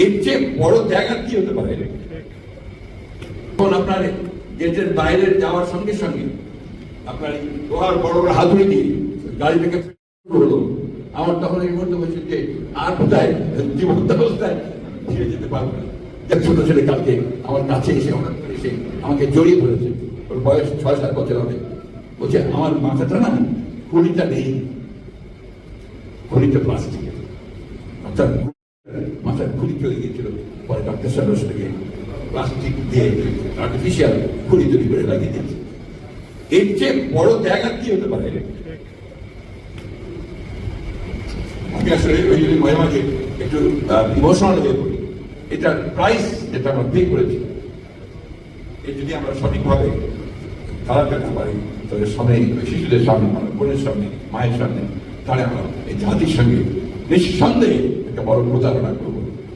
এর চেয়ে বড় জায়গা কি হতে পারে? এখন আপনার গেটের বাইরে যাওয়ার সঙ্গে সঙ্গে আপনার লোহার বড় বড় হাতুড়ি দিয়ে গাড়ি থেকে হলো। আমার তখন এই মুহূর্তে বলছে যে আর কোথায় জীবন্ত অবস্থায় ফিরে যেতে পারবো না। ছোট ছেলে কালকে আমার কাছে এসে আমাকে জড়িয়ে ধরেছে। ওর বয়স 6-7 বছর হবে। বলছে আমার মাথাটা না খুলিটা নেই, খুলিটা প্লাস্টিকের, অর্থাৎ মাথার খুলি চলে গিয়েছিল। পরে ডক্টর সাহেবের সঙ্গে প্লাস্টিক দিয়ে আর্টিফিশিয়াল খুলি তৈরি করে লাগিয়ে দিয়েছে। এর চেয়ে বড় জায়গা কি হতে পারে? আমি আসলে ওই জন্য মাঝে মাঝে একটু ইমোশনাল হয়ে পড়ি। এটার প্রাইস যেটা আমরা পে করেছি, এই যদি আমরা সঠিকভাবে চালাতে না পারি তাহলে সামনে শিশুদের সামনে, আমার বোনের সামনে, মায়ের সামনে, তাহলে আমরা এই জাতির সঙ্গে নিঃসন্দেহে একটা বড় প্রতারণা করবো।